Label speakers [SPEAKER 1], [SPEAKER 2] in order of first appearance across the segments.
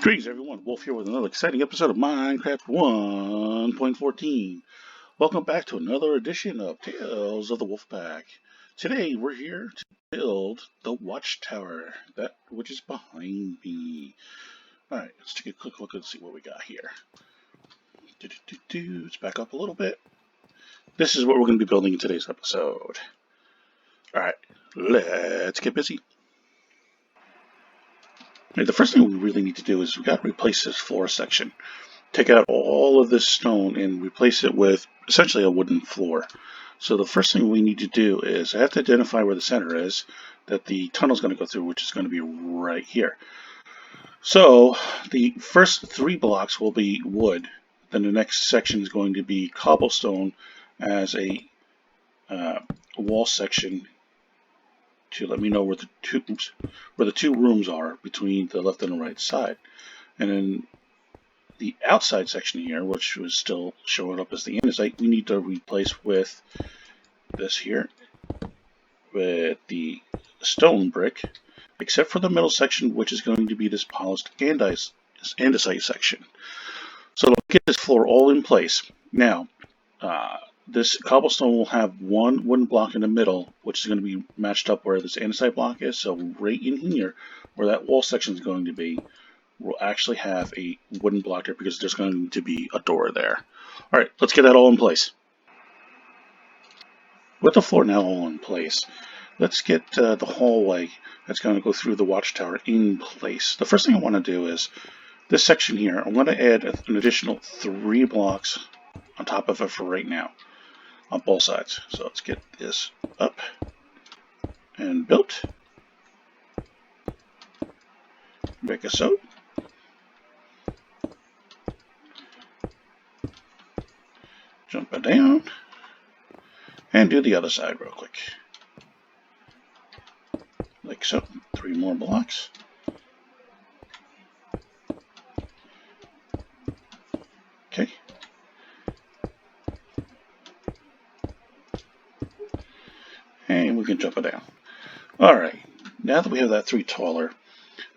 [SPEAKER 1] Greetings everyone, Wolf here with another exciting episode of Minecraft 1.14. Welcome back to another edition of Tales of the Wolfpack. Today we're here to build the Watchtower, that which is behind me. Alright, let's take a quick look and see what we got here. Let's back up a little bit. This is what we're going to be building in today's episode. Alright, let's get busy. The first thing we really need to do is we've got to replace this floor section. Take out all of this stone and replace it with essentially a wooden floor. So the first thing we need to do is I have to identify where the center is that the tunnel is going to go through, which is going to be right here. So the first 3 blocks will be wood. Then the next section is going to be cobblestone as a wall section to let me know where the two rooms are between the left and the right side. And then the outside section here, which was still showing up as the andesite, we need to replace with this here, with the stone brick, except for the middle section, which is going to be this polished andesite section. So let's get this floor all in place. Now, this cobblestone will have one wooden block in the middle, which is going to be matched up where this andesite block is. So right in here, where that wall section is going to be, we'll actually have a wooden block there because there's going to be a door there. All right, let's get that all in place. With the floor now all in place, let's get the hallway that's going to go through the watchtower in place. The first thing I want to do is this section here. I want to add an additional 3 blocks on top of it for right now on both sides. So let's get this up and built. Make a so. Jump it down and do the other side real quick. Like so. 3 more blocks. Okay. And we can jump it down. Alright, now that we have that 3 taller,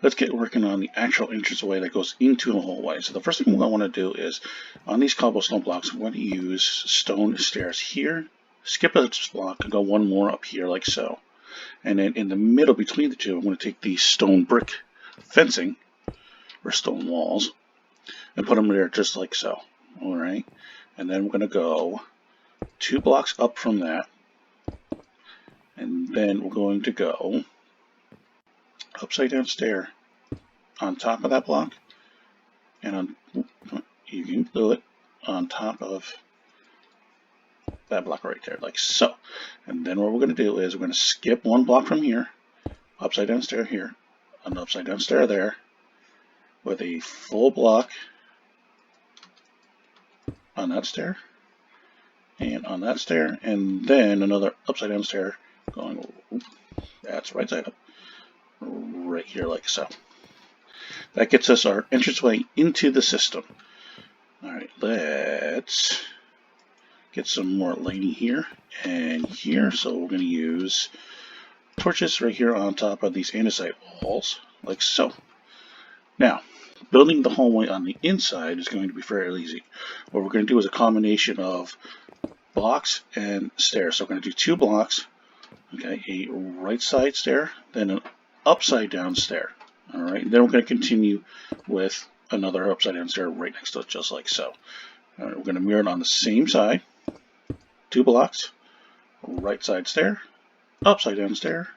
[SPEAKER 1] let's get working on the actual entranceway that goes into the hallway. So the first thing I want to do is, on these cobblestone blocks, I'm going to use stone stairs here, skip a block, and go 1 more up here like so. And then in the middle between the two, I'm going to take these stone brick fencing, or stone walls, and put them there just like so. Alright, and then we're going to go 2 blocks up from that. And then we're going to go upside down stair on top of that block, and on, you can do it on top of that block right there, like so. And then what we're going to do is we're going to skip 1 block from here, upside down stair here, an upside down stair there, with a full block on that stair, and on that stair, and then another upside down stair going, that's right side up, right here like so. That gets us our entranceway into the system. Alright, let's get some more lighting here and here. So we're going to use torches right here on top of these andesite walls, like so. Now, building the hallway on the inside is going to be fairly easy. What we're going to do is a combination of blocks and stairs. So we're going to do 2 blocks. Okay, a right side stair, then an upside down stair. Alright, then we're going to continue with another upside down stair right next to it, just like so. Alright, we're going to mirror it on the same side. 2 blocks, right side stair, upside down stair,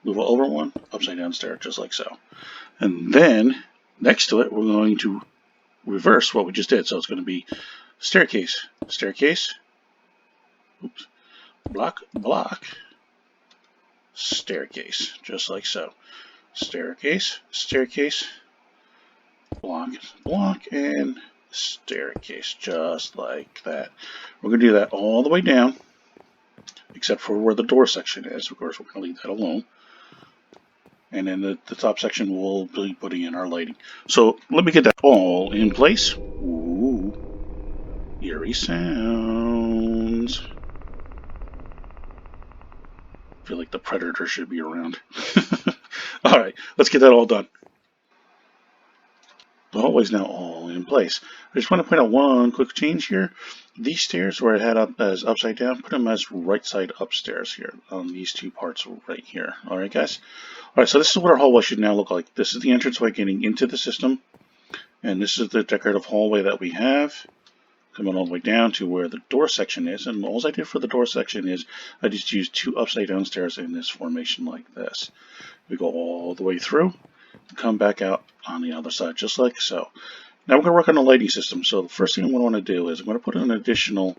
[SPEAKER 1] move over 1, upside down stair, just like so. And then next to it, we're going to reverse what we just did. So it's going to be staircase, staircase, oops, block, block, staircase, just like so. Staircase, staircase, block, block, and staircase, just like that. We're going to do that all the way down, except for where the door section is. Of course, we're going to leave that alone. And then the top section we'll be putting in our lighting. So let me get that all in place. Ooh, eerie sounds. I feel like the predator should be around. Alright, let's get that all done. The hallway's now all in place. I just want to point out one quick change here. These stairs where I had up as upside down, put them as right side upstairs here on these two parts right here. Alright guys? Alright, so this is what our hallway should now look like. This is the entranceway getting into the system. And this is the decorative hallway that we have. Coming all the way down to where the door section is. And all I did for the door section is I just used two upside down stairs in this formation like this. We go all the way through. Come back out on the other side just like so. Now we're going to work on the lighting system. So the first thing I'm going to want to do is I'm going to put in additional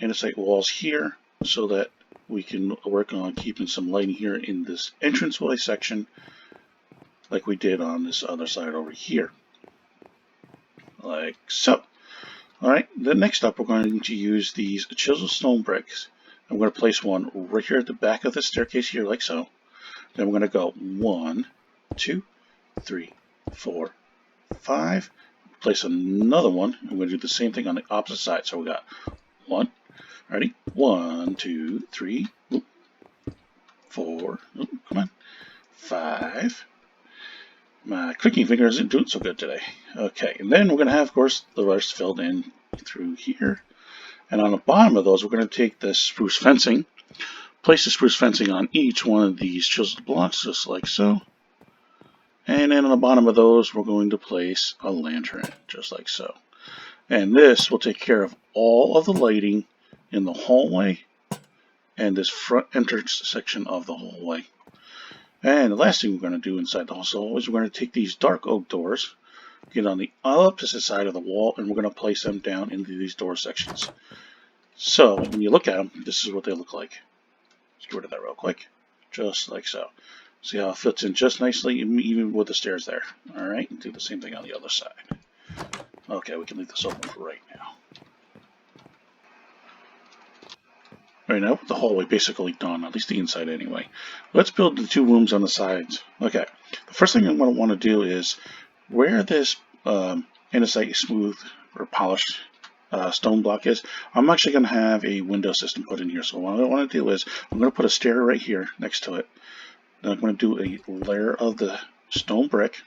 [SPEAKER 1] andesite walls here so that we can work on keeping some lighting here in this entranceway section like we did on this other side over here. Like so. Alright, then next up we're going to use these chiseled stone bricks. I'm going to place one right here at the back of the staircase here like so. Then we're going to go 1, 2, 3, 4, 5. Place another one. I'm going to do the same thing on the opposite side. So we got 1. Ready? 1, 2, 3, 4. Come on. 5. My clicking finger isn't doing so good today. Okay, and then we're going to have, of course, the rest filled in through here. And on the bottom of those, we're going to take this spruce fencing, place the spruce fencing on each one of these chiseled blocks, just like so. And then on the bottom of those, we're going to place a lantern, just like so. And this will take care of all of the lighting in the hallway and this front entrance section of the hallway. And the last thing we're going to do inside the hall is we're going to take these dark oak doors, get on the opposite side of the wall, and we're going to place them down into these door sections. So when you look at them, this is what they look like. Let's get rid of that real quick. Just like so. See how it fits in just nicely, even with the stairs there. Alright, and do the same thing on the other side. Okay, we can leave this open for right now. Right now, with the hallway basically done, at least the inside anyway. Let's build the two rooms on the sides. Okay, the first thing I'm going to want to do is where this andesite smooth or polished stone block is, I'm actually going to have a window system put in here. So what I want to do is I'm going to put a stair right here next to it. Then I'm going to do a layer of the stone brick.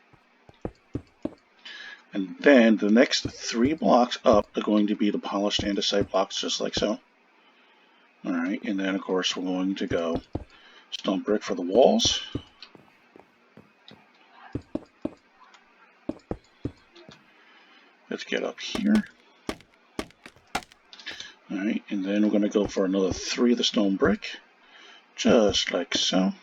[SPEAKER 1] And then the next 3 blocks up are going to be the polished andesite blocks, just like so. Alright, and then of course we're going to go stone brick for the walls. Let's get up here. Alright, and then we're going to go for another 3 of the stone brick, just like so.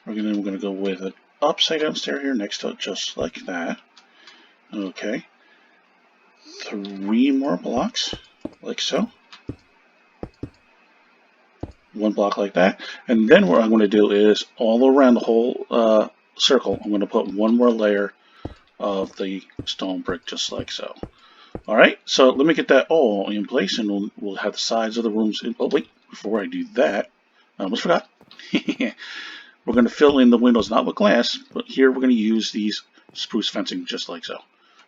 [SPEAKER 1] We're going to go with an upside down stair here next to it, just like that. Okay. 3 more blocks, like so. 1 block like that, and then what I'm going to do is all around the whole circle, I'm going to put 1 more layer of the stone brick, just like so. Alright, so let me get that all in place, and we'll have the sides of the rooms in. Oh wait, before I do that, I almost forgot. We're going to fill in the windows, not with glass, but here we're going to use these spruce fencing, just like so.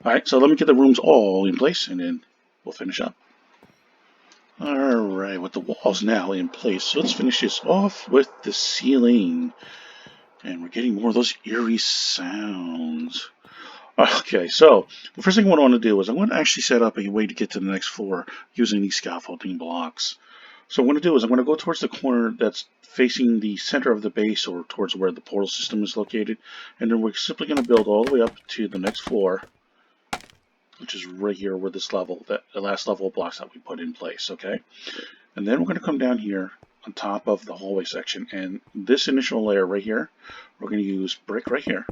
[SPEAKER 1] Alright, so let me get the rooms all in place, and then we'll finish up. Alright, with the walls now in place, so let's finish this off with the ceiling. And we're getting more of those eerie sounds. Okay, so the first thing I want to do is I'm going to actually set up a way to get to the next floor using these scaffolding blocks. So what I'm going to do is I'm going to go towards the corner that's facing the center of the base, or towards where the portal system is located. And then we're simply going to build all the way up to the next floor, which is right here where this level, the last level of blocks that we put in place, okay? And then we're going to come down here on top of the hallway section, and this initial layer right here, we're going to use brick right here.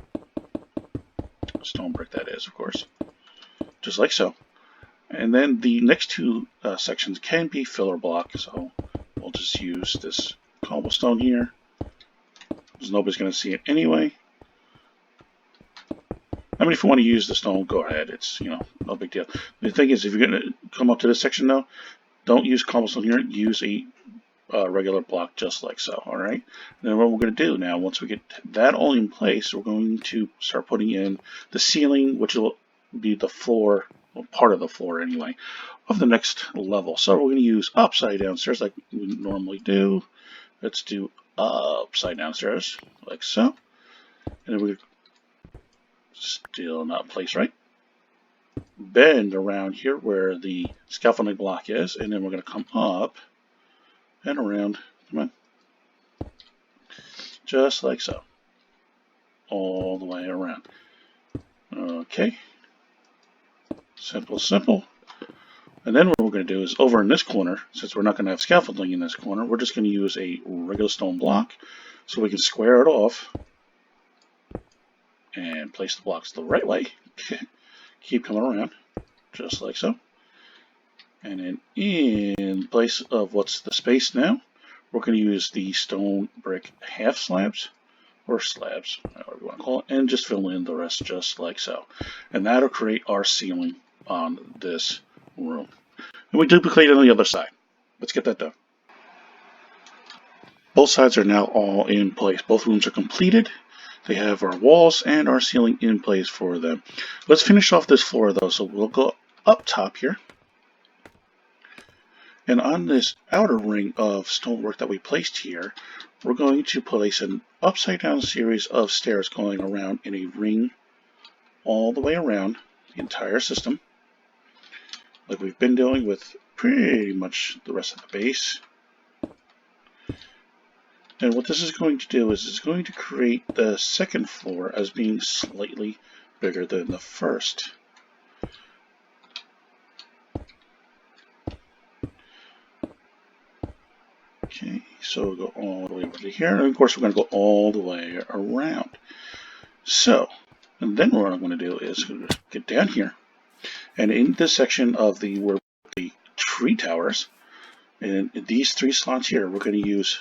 [SPEAKER 1] Stone brick, that is, of course. Just like so. And then the next 2 sections can be filler block, so we'll just use this cobblestone here, because nobody's going to see it anyway. I mean, if you want to use the stone, go ahead. It's, you know, no big deal. The thing is, if you're going to come up to this section, though, don't use cobblestone here. Use a regular block, just like so. All right. Then what we're going to do now, once we get that all in place, we're going to start putting in the ceiling, which will be the floor, well, part of the floor anyway, of the next level. So we're going to use upside down stairs like we normally do. Let's do upside down stairs, like so. And then we're Still not placed right. Bend around here where the scaffolding block is, and then we're going to come up and around. Come on. Just like so. All the way around. Okay. Simple, simple. And then what we're going to do is over in this corner, since we're not going to have scaffolding in this corner, we're just going to use a regular stone block so we can square it off and place the blocks the right way. Keep coming around, just like so. And then in place of what's the space now, we're going to use the stone brick half slabs, or slabs, whatever you want to call it, and just fill in the rest just like so. And that'll create our ceiling on this room. And we duplicate it on the other side. Let's get that done. Both sides are now all in place. Both rooms are completed. They have our walls and our ceiling in place for them. Let's finish off this floor though. So we'll go up top here. And on this outer ring of stonework that we placed here, we're going to place an upside down series of stairs going around in a ring all the way around the entire system, like we've been doing with pretty much the rest of the base. And what this is going to do is it's going to create the second floor as being slightly bigger than the first. Okay, so we'll go all the way over to here, and of course we're going to go all the way around. So, and then what I'm going to do is get down here, and in this section of the tree towers, and in these three slots here, we're going to use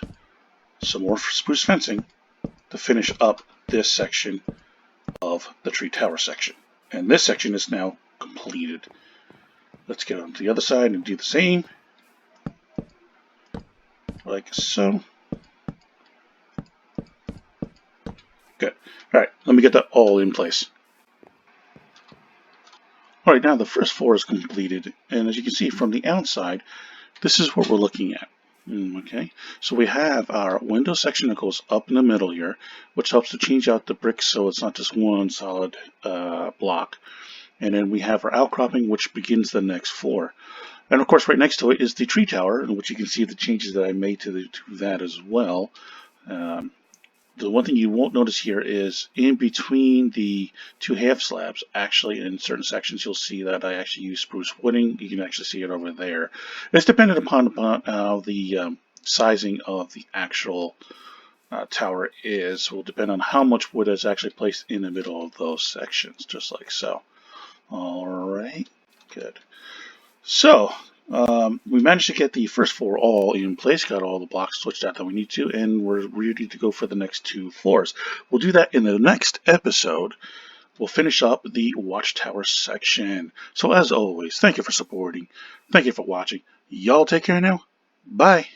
[SPEAKER 1] some more spruce fencing to finish up this section of the tree tower section. And this section is now completed. Let's get on to the other side and do the same. Like so. Good. Alright, let me get that all in place. Alright, now the first floor is completed, and as you can see from the outside, this is what we're looking at. Okay, so we have our window section that goes up in the middle here, which helps to change out the bricks so it's not just one solid block. And then we have our outcropping, which begins the next floor. And of course, right next to it is the tree tower, in which you can see the changes that I made to that as well. The one thing you won't notice here is in between the two half slabs, actually in certain sections you'll see that I actually use spruce wooding. You can actually see it over there. It's dependent upon the sizing of the actual tower is. Will depend on how much wood is actually placed in the middle of those sections, just like so. Alright, good. So, we managed to get the first floor all in place, got all the blocks switched out that we need to, and we're ready to go for the next two floors. We'll do that in the next episode. We'll finish up the Watchtower section. So as always, thank you for supporting. Thank you for watching. Y'all take care now. Bye.